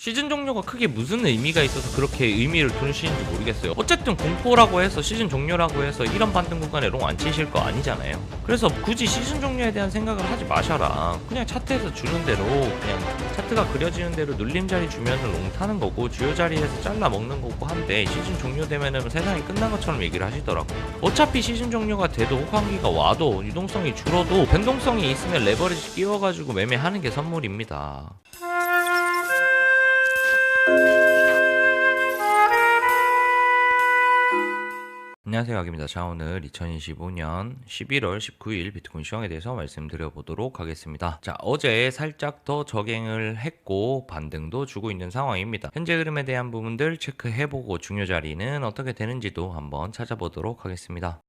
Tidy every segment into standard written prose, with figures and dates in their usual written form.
시즌 종료가 크게 무슨 의미가 있어서 그렇게 의미를 두시는지 모르겠어요. 어쨌든 공포라고 해서 시즌 종료라고 해서 이런 반등 구간에 롱 안 치실 거 아니잖아요. 그래서 굳이 시즌 종료에 대한 생각을 하지 마셔라. 그냥 차트에서 주는 대로, 그냥 차트가 그려지는 대로 눌림 자리 주면은 롱 타는 거고, 주요 자리에서 잘라 먹는 거고 한데, 시즌 종료되면은 세상이 끝난 것처럼 얘기를 하시더라고. 어차피 시즌 종료가 돼도 호황기가 와도 유동성이 줄어도 변동성이 있으면 레버리지 끼워가지고 매매하는 게 선물입니다. 안녕하세요, 악입니다. 자, 오늘 2025년 11월 19일 비트코인 시황에 대해서 말씀드려보도록 하겠습니다. 자, 어제 살짝 더 저갱을 했고 반등도 주고 있는 상황입니다. 현재 흐름에 대한 부분들 체크해보고 중요 자리는 어떻게 되는지도 한번 찾아보도록 하겠습니다.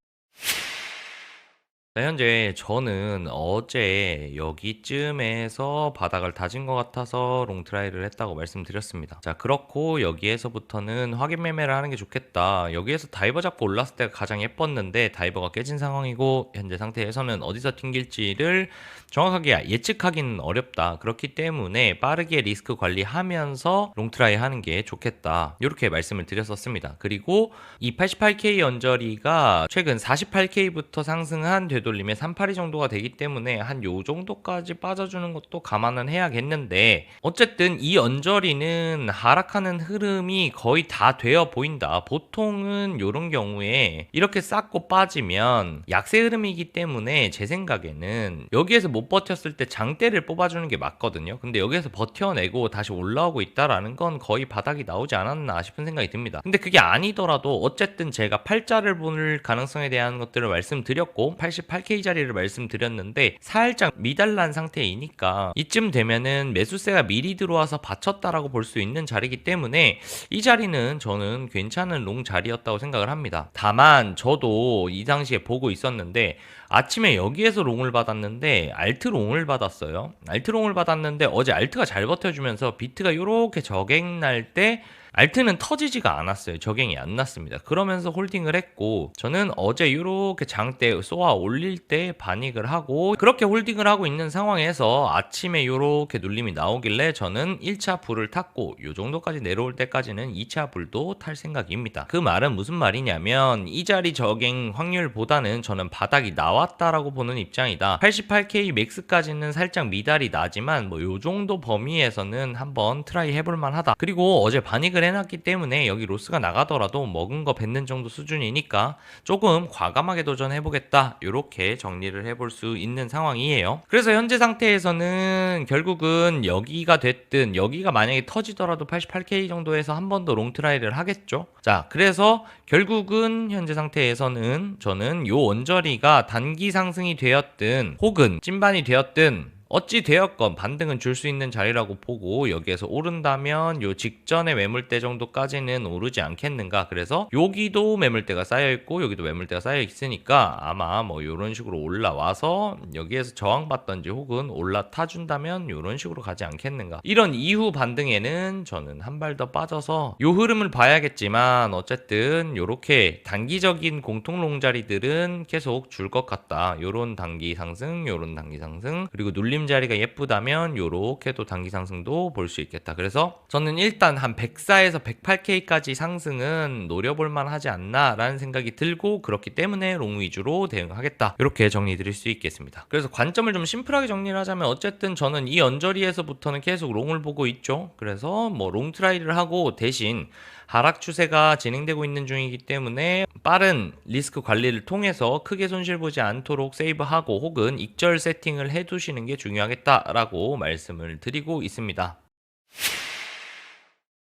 자, 현재 저는 어제 여기쯤에서 바닥을 다진 것 같아서 롱트라이를 했다고 말씀드렸습니다. 자, 그렇고 여기에서부터는 확인 매매를 하는 게 좋겠다. 여기에서 다이버 잡고 올랐을 때가 가장 예뻤는데 다이버가 깨진 상황이고 현재 상태에서는 어디서 튕길지를 정확하게 예측하기는 어렵다. 그렇기 때문에 빠르게 리스크 관리하면서 롱트라이 하는 게 좋겠다. 이렇게 말씀을 드렸었습니다. 그리고 이 88K 언저리가 최근 48K부터 상승한 되돌림의 382 정도가 되기 때문에 한 요 정도까지 빠져주는 것도 감안은 해야겠는데, 어쨌든 이 언저리는 하락하는 흐름이 거의 다 되어 보인다. 보통은 요런 경우에 이렇게 쌓고 빠지면 약세 흐름이기 때문에 제 생각에는 여기에서 못 버텼을 때 장대를 뽑아주는 게 맞거든요. 근데 여기에서 버텨내고 다시 올라오고 있다라는 건 거의 바닥이 나오지 않았나 싶은 생각이 듭니다. 근데 그게 아니더라도 어쨌든 제가 팔자를 볼 가능성에 대한 것들을 말씀드렸고 88K 자리를 말씀드렸는데 살짝 미달난 상태이니까 이쯤 되면은 매수세가 미리 들어와서 받쳤다라고 볼 수 있는 자리이기 때문에 이 자리는 저는 괜찮은 롱 자리였다고 생각을 합니다. 다만 저도 이 당시에 보고 있었는데 아침에 여기에서 롱을 받았는데 알트 롱을 받았어요. 알트 롱을 받았는데 어제 알트가 잘 버텨주면서 비트가 이렇게 저갱 날 때 알트는 터지지가 않았어요. 저갱이 안 났습니다. 그러면서 홀딩을 했고 저는 어제 이렇게 장대 쏘아 올릴 때 반익을 하고 그렇게 홀딩을 하고 있는 상황에서 아침에 이렇게 눌림이 나오길래 저는 1차 불을 탔고 이 정도까지 내려올 때까지는 2차 불도 탈 생각입니다. 그 말은 무슨 말이냐면 이 자리 저갱 확률보다는 저는 바닥이 나왔다라고 보는 입장이다. 88K 맥스까지는 살짝 미달이 나지만 뭐 이 정도 범위에서는 한번 트라이 해볼 만하다. 그리고 어제 반익을 해놨기 때문에 여기 로스가 나가더라도 먹은 거 뱉는 정도 수준이니까 조금 과감하게 도전해보겠다, 이렇게 정리를 해볼 수 있는 상황이에요. 그래서 현재 상태에서는 결국은 여기가 됐든 여기가 만약에 터지더라도 88K 정도에서 한 번 더 롱트라이를 하겠죠. 자, 그래서 결국은 현재 상태에서는 저는 요 언저리가 단기 상승이 되었든 혹은 찐반이 되었든 어찌 되었건 반등은 줄 수 있는 자리라고 보고 여기에서 오른다면 요 직전의 매물대 정도까지는 오르지 않겠는가. 그래서 여기도 매물대가 쌓여있고 여기도 매물대가 쌓여있으니까 아마 뭐 요런 식으로 올라와서 여기에서 저항받던지 혹은 올라타준다면 요런 식으로 가지 않겠는가. 이런 이후 반등에는 저는 한 발 더 빠져서 요 흐름을 봐야겠지만 어쨌든 요렇게 단기적인 공통롱 자리들은 계속 줄 것 같다. 요런 단기 상승, 요런 단기 상승, 그리고 눌림 자리가 예쁘다면 요렇게도 단기 상승도 볼 수 있겠다. 그래서 저는 일단 한 104에서 108K까지 상승은 노려볼 만하지 않나 라는 생각이 들고 그렇기 때문에 롱 위주로 대응하겠다, 이렇게 정리 드릴 수 있겠습니다. 그래서 관점을 좀 심플하게 정리를 하자면 어쨌든 저는 이 언저리에서부터는 계속 롱을 보고 있죠. 그래서 뭐 롱 트라이를 하고 대신 하락 추세가 진행되고 있는 중이기 때문에 빠른 리스크 관리를 통해서 크게 손실 보지 않도록 세이브하고 혹은 익절 세팅을 해두시는 게 중요하겠다라고 말씀을 드리고 있습니다.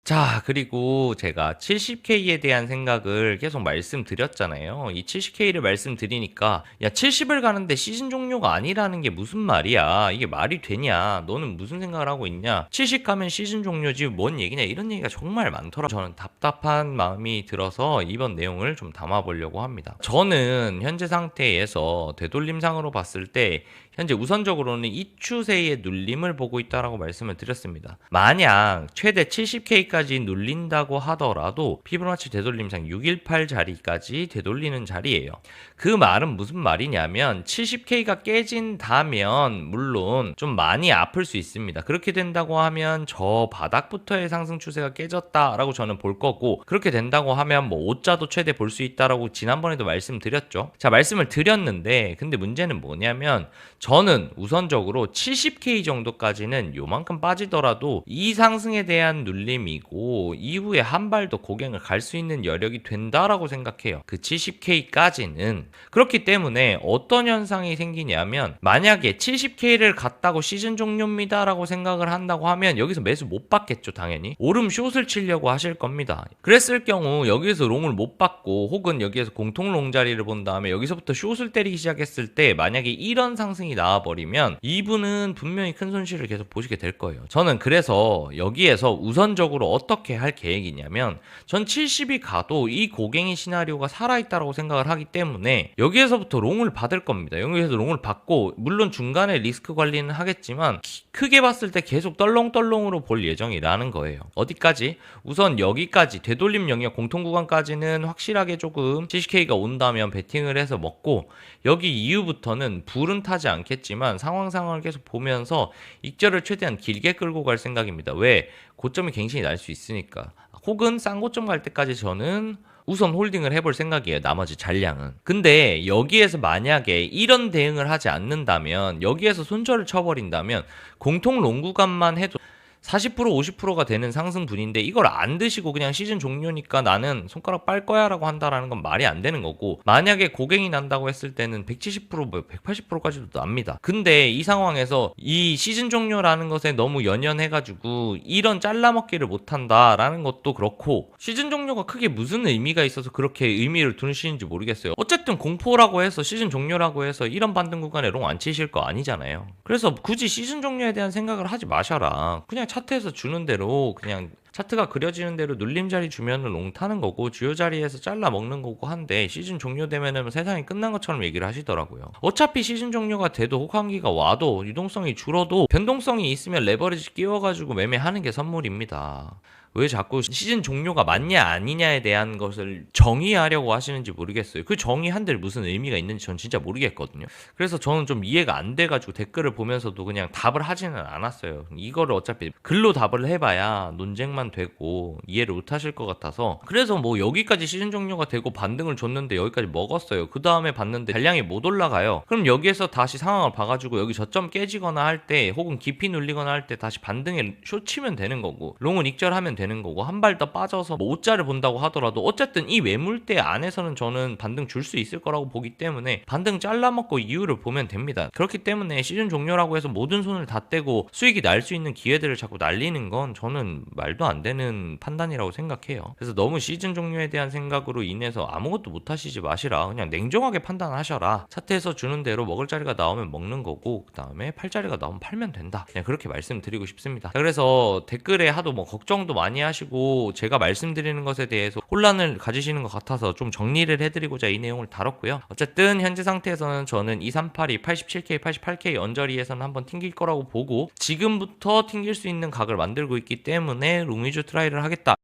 자, 그리고 제가 70K에 대한 생각을 계속 말씀드렸잖아요. 이 70K를 말씀드리니까 야, 70을 가는데 시즌 종료가 아니라는 게 무슨 말이야, 이게 말이 되냐, 너는 무슨 생각을 하고 있냐, 70 가면 시즌 종료지 뭔 얘기냐, 이런 얘기가 정말 많더라고요. 저는 답답한 마음이 들어서 이번 내용을 좀 담아보려고 합니다. 저는 현재 상태에서 되돌림상으로 봤을 때 현재 우선적으로는 이 추세의 눌림을 보고 있다라고 말씀을 드렸습니다. 만약 최대 70K까지 눌린다고 하더라도 피보나치 되돌림상 618 자리까지 되돌리는 자리예요. 그 말은 무슨 말이냐면 70K가 깨진다면 물론 좀 많이 아플 수 있습니다. 그렇게 된다고 하면 저 바닥부터의 상승 추세가 깨졌다라고 저는 볼 거고, 그렇게 된다고 하면 뭐 5자도 최대 볼 수 있다라고 지난번에도 말씀드렸죠. 자, 말씀을 드렸는데 근데 문제는 뭐냐면 저는 우선적으로 70K 정도까지는 요만큼 빠지더라도 이 상승에 대한 눌림이고 이후에 한 발 더 고갱을 갈 수 있는 여력이 된다라고 생각해요. 그 70K까지는. 그렇기 때문에 어떤 현상이 생기냐면 만약에 70K를 갔다고 시즌 종료입니다 라고 생각을 한다고 하면 여기서 매수 못 받겠죠. 당연히 오름 숏을 치려고 하실 겁니다. 그랬을 경우 여기에서 롱을 못 받고 혹은 여기에서 공통 롱 자리를 본 다음에 여기서부터 숏을 때리기 시작했을 때 만약에 이런 상승이 나와버리면 이분은 분명히 큰 손실을 계속 보시게 될 거예요. 저는 그래서 여기에서 우선적으로 어떻게 할 계획이냐면 전 70이 가도 이 고갱이 시나리오가 살아있다고 생각을 하기 때문에 여기에서부터 롱을 받을 겁니다. 여기에서 롱을 받고 물론 중간에 리스크 관리는 하겠지만 크게 봤을 때 계속 떨렁떨렁으로 볼 예정이라는 거예요. 어디까지? 우선 여기까지 되돌림 영역 공통 구간까지는 확실하게 조금 70K가 온다면 베팅을 해서 먹고 여기 이후부터는 불은 타지 않겠지만 상황을 계속 보면서 익절을 최대한 길게 끌고 갈 생각입니다. 왜? 고점이 갱신이 날 수 있으니까. 혹은 싼 고점 갈 때까지 저는 우선 홀딩을 해볼 생각이에요. 나머지 잔량은. 근데 여기에서 만약에 이런 대응을 하지 않는다면 여기에서 손절을 쳐버린다면 공통 롱 구간만 해도 40% 50%가 되는 상승분인데 이걸 안 드시고 그냥 시즌 종료니까 나는 손가락 빨 거야 라고 한다라는 건 말이 안 되는 거고, 만약에 고갱이 난다고 했을 때는 170% 180%까지도 납니다. 근데 이 상황에서 이 시즌 종료라는 것에 너무 연연해가지고 이런 잘라먹기를 못한다라는 것도 그렇고, 시즌 종료가 크게 무슨 의미가 있어서 그렇게 의미를 두시는지 모르겠어요. 어쨌든 공포라고 해서 시즌 종료라고 해서 이런 반등 구간에 롱 안 치실 거 아니잖아요. 그래서 굳이 시즌 종료에 대한 생각을 하지 마셔라. 그냥 차트에서 주는 대로 그냥 차트가 그려지는 대로 눌림 자리 주면은 롱 타는 거고 주요 자리에서 잘라 먹는 거고 한데, 시즌 종료되면은 세상이 끝난 것처럼 얘기를 하시더라고요. 어차피 시즌 종료가 돼도 혹한기가 와도 유동성이 줄어도 변동성이 있으면 레버리지 끼워가지고 매매하는 게 선물입니다. 왜 자꾸 시즌 종료가 맞냐 아니냐에 대한 것을 정의하려고 하시는지 모르겠어요. 그 정의한들 무슨 의미가 있는지 전 진짜 모르겠거든요. 그래서 저는 좀 이해가 안 돼가지고 댓글을 보면서도 그냥 답을 하지는 않았어요. 이거를 어차피 글로 답을 해봐야 논쟁만 되고 이해를 못 하실 것 같아서, 그래서 뭐 여기까지 시즌 종료가 되고 반등을 줬는데 여기까지 먹었어요. 그 다음에 봤는데 잔량이 못 올라가요. 그럼 여기에서 다시 상황을 봐가지고 여기 저점 깨지거나 할 때 혹은 깊이 눌리거나 할 때 다시 반등에 숏 치면 되는 거고, 롱은 익절하면 되는 거고, 한 발 더 빠져서 뭐 5자를 본다고 하더라도 어쨌든 이 매물대 안에서는 저는 반등 줄 수 있을 거라고 보기 때문에 반등 잘라먹고 이유를 보면 됩니다. 그렇기 때문에 시즌 종료라고 해서 모든 손을 다 떼고 수익이 날 수 있는 기회들을 자꾸 날리는 건 저는 말도 안 되는 판단이라고 생각해요. 그래서 너무 시즌 종료에 대한 생각으로 인해서 아무것도 못 하시지 마시라. 그냥 냉정하게 판단하셔라. 차트에서 주는 대로 먹을 자리가 나오면 먹는 거고 그 다음에 팔 자리가 나오면 팔면 된다. 그냥 그렇게 말씀드리고 싶습니다. 자, 그래서 댓글에 하도 뭐 걱정도 많이 하시고 제가 말씀드리는 것에 대해서 혼란을 가지시는 것 같아서 좀 정리를 해드리고자 이 내용을 다뤘고요. 어쨌든 현재 상태에서는 저는 2382, 87K, 88K 언저리에서는 한번 튕길 거라고 보고 지금부터 튕길 수 있는 각을 만들고 있기 때문에 롱 위주 트라이를 하겠다.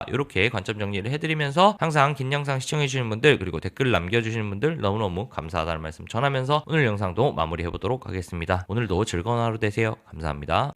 이렇게 관점 정리를 해드리면서 항상 긴 영상 시청해주시는 분들 그리고 댓글 남겨주시는 분들 너무너무 감사하다는 말씀 전하면서 오늘 영상도 마무리해보도록 하겠습니다. 오늘도 즐거운 하루 되세요. 감사합니다.